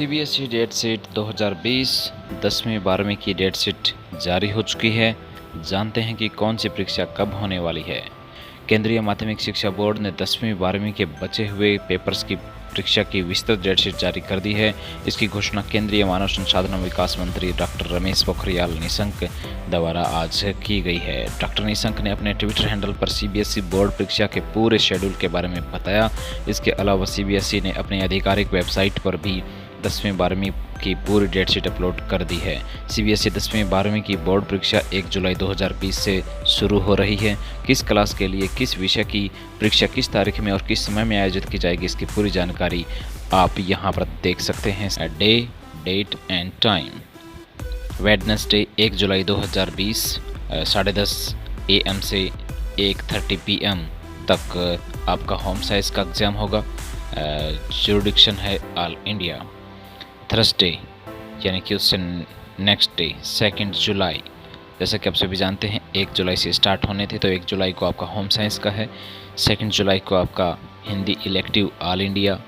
CBSE date sheet 2020 10वीं 12वीं की डेट शीट जारी हो चुकी है। जानते हैं कि कौन सी परीक्षा कब होने वाली है। केंद्रीय माध्यमिक शिक्षा बोर्ड ने 10वीं 12वीं के बचे हुए पेपर्स की परीक्षा की विस्तृत डेट शीट जारी कर दी है। इसकी घोषणा केंद्रीय मानव संसाधन विकास मंत्री डॉक्टर रमेश पोखरियाल निशंक द्वारा आज की गई है। डॉक्टर निशंक ने अपने ट्विटर हैंडल पर सीबीएसई बोर्ड परीक्षा के पूरे शेड्यूल के बारे में बताया। इसके अलावा सीबीएसई ने अपनी आधिकारिक वेबसाइट पर भी 10वीं 12वीं की पूरी डेट शीट अपलोड कर दी है। सीबीएसई 10वीं 12वीं की बोर्ड परीक्षा 1 जुलाई 2020 से शुरू हो रही है। किस क्लास के लिए किस विषय की परीक्षा किस तारीख में और किस समय में आयोजित की जाएगी, इसकी पूरी जानकारी आप यहां पर देख सकते हैं। Day, date and time. Wednesday 1 जुलाई 2020 10:30 AM से 1:30 PM तक आपका होम साइंस का एग्ज़ाम होगा। जुरिडिक्शन है ऑल इंडिया। थर्सडे यानी कि उससे नेक्स्ट डे 2 जुलाई, जैसा कि आप सभी जानते हैं 1 जुलाई से स्टार्ट होने थे, तो 1 जुलाई को आपका होम साइंस का है। 2 जुलाई को आपका हिंदी इलेक्टिव ऑल इंडिया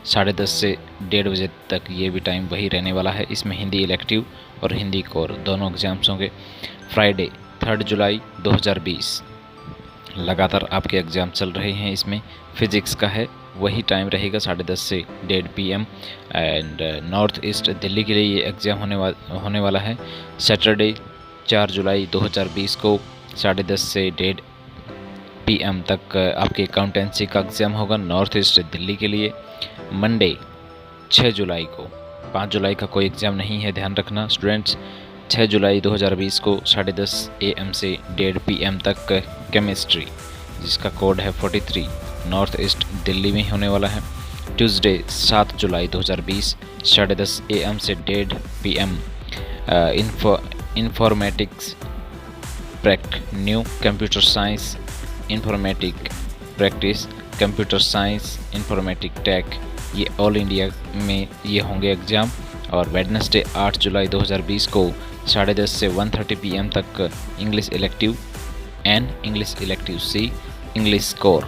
10:30 से 1:30 बजे तक, ये भी टाइम वही रहने वाला है। इसमें हिंदी इलेक्टिव और हिंदी कोर दोनों एग्ज़ाम्स होंगे। फ्राइडे 3 जुलाई 2020 लगातार आपके एग्ज़ाम चल रहे हैं। इसमें फिज़िक्स का है, वही टाइम रहेगा 10:30 से 1:30 PM and north east Delhi के लिए ये एग्ज़ाम होने वाला है। सैटरडे 4 जुलाई 2020 को 10:30 से 1:30 PM तक आपके अकाउंटेंसी का एग्ज़ाम होगा नॉर्थ ईस्ट दिल्ली के लिए। मंडे 6 जुलाई को, 5 जुलाई का कोई एग्ज़ाम नहीं है, ध्यान रखना स्टूडेंट्स। 6 जुलाई 2020 को 10:30 AM से 1:30 PM तक केमिस्ट्री, जिसका कोड है 43, नॉर्थ ईस्ट दिल्ली में होने वाला है। ट्यूसडे 7 जुलाई 2020 10:30 AM से 1:30 PM informatics new computer science, informatic practice, computer science, informatic tech, ये ऑल इंडिया में ये होंगे एग्ज़ाम। और वेडनेसडे 8 जुलाई 2020 को 10:30 से 1:30 PM तक English elective N, English elective C, English core,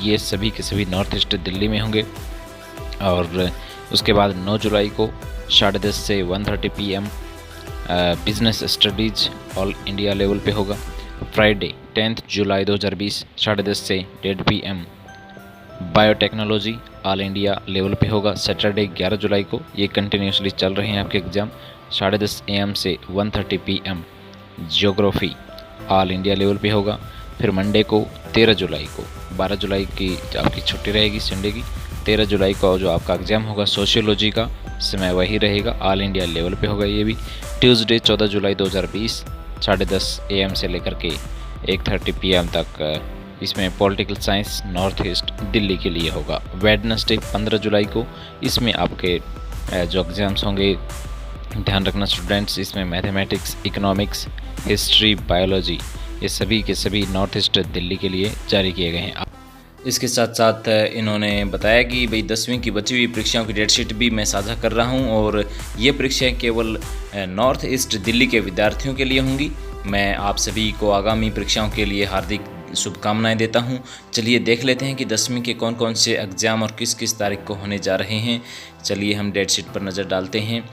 ये सभी के सभी नॉर्थ ईस्ट दिल्ली में होंगे। और उसके बाद 9 जुलाई को 10:30 से 1:30 PM business studies all India level पे होगा। फ्राइडे 10 जुलाई 2020 10:30 से 1:30 PM biotechnology all India level पे होगा। सैटरडे 11 जुलाई को, ये कंटिन्यूसली चल रहे हैं आपके एग्ज़ाम, 10:30 AM से 1:30 PM geography all India level पे होगा। फिर मंडे को 13 जुलाई को, 12 जुलाई की आपकी छुट्टी रहेगी संडे की, 13 जुलाई को जो आपका एग्ज़ाम होगा सोशियोलॉजी का, समय वही रहेगा, ऑल इंडिया लेवल पे होगा ये भी। ट्यूसडे 14 जुलाई 2020 10:30 AM से लेकर के 1:30 PM तक इसमें political science north east Delhi के लिए होगा। वेडनेसडे 15 जुलाई को, इसमें आपके जो एग्ज़ाम्स होंगे, ध्यान रखना स्टूडेंट्स, इसमें मैथमेटिक्स, इकोनॉमिक्स, हिस्ट्री, बायोलॉजी, ये सभी के सभी नॉर्थ ईस्ट दिल्ली के लिए जारी किए गए हैं। इसके साथ साथ इन्होंने बताया कि भाई 10वीं की बची हुई परीक्षाओं की डेट शीट भी मैं साझा कर रहा हूं और ये परीक्षाएं केवल नॉर्थ ईस्ट दिल्ली के विद्यार्थियों के लिए होंगी। मैं आप सभी को आगामी परीक्षाओं के लिए हार्दिक शुभकामनाएं देता हूं। चलिए देख लेते हैं कि 10वीं के कौन कौन से एग्ज़ाम और किस किस तारीख को होने जा रहे हैं। चलिए हम डेट शीट पर नज़र डालते हैं।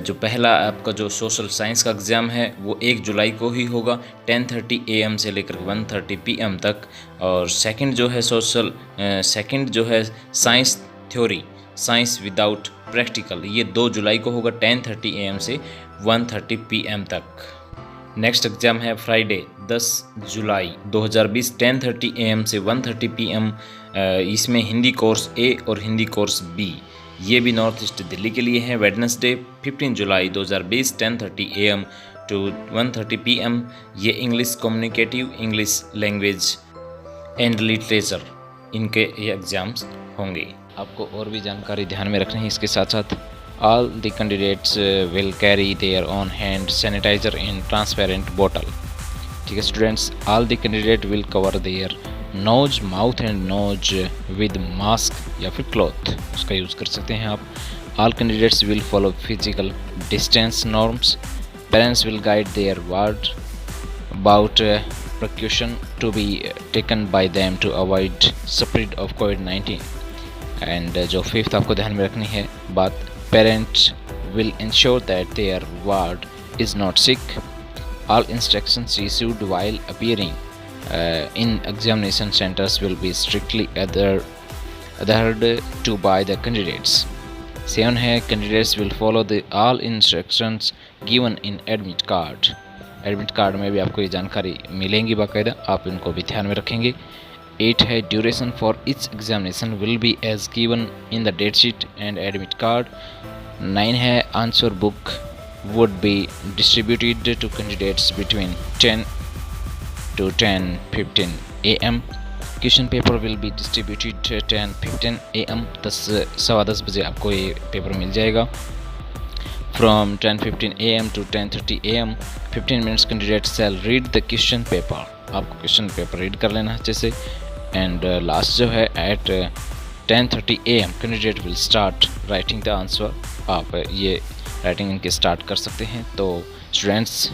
जो पहला आपका जो सोशल साइंस का एग्ज़ाम है वो 1 जुलाई को ही होगा 10:30 AM से लेकर 1:30 PM तक। और सेकंड जो है science theory, science without practical, ये 2 जुलाई को होगा 10:30 AM से 1:30 PM तक। नेक्स्ट एग्ज़ाम है फ्राइडे 10 जुलाई 2020 10:30 AM से 1:30 PM। इसमें हिंदी कोर्स A और हिंदी कोर्स B, ये भी नॉर्थ ईस्ट दिल्ली के लिए है। वेडनेसडे 15 जुलाई 2020 10:30 AM टू 1:30 PM, ये English communicative, English language and literature, इनके ये एग्ज़ाम्स होंगे। आपको और भी जानकारी ध्यान में रखनी है। इसके साथ साथ all the candidates will carry their own hand sanitizer in transparent bottle. ठीक है students, all the candidate will cover their nose, mouth and nose with mask या फिर क्लॉथ, उसका यूज़ कर सकते हैं आप। All candidates will follow physical distance norms. Parents will guide their ward about precaution to be taken by them to avoid spread of COVID-19। And जो fifth आपको ध्यान में रखनी है बात, Parents will ensure that their ward is not sick. All instructions issued while appearing in examination centers will be strictly adhered to by the candidates. 7 है, candidates will follow the all instructions given in admit card. Admit card में भी आपको ये जानकारी मिलेंगी बाकायदा, आप इनको भी ध्यान में रखेंगे। 8 है, duration for each examination will be as given in the date sheet and admit card. 9 है, answer book would be distributed to candidates between 10 to 10:15 am. Question paper will be distributed 10:15 am, 10:15 बजे आपको ये paper मिल जाएगा। From 10:15 am to 10:30 am 15 minutes candidates shall read the question paper. आपको question paper read कर लेना अच्छे से। And last जो है at 10:30 am candidate will start writing the answer. आप ये राइटिंग इनके स्टार्ट कर सकते हैं। तो स्टूडेंट्स,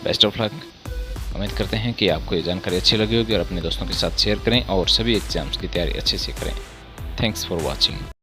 बेस्ट ऑफ लक। उम्मीद करते हैं कि आपको ये जानकारी अच्छी लगी होगी और अपने दोस्तों के साथ शेयर करें और सभी एग्ज़ाम्स की तैयारी अच्छे से करें। Thanks for watching.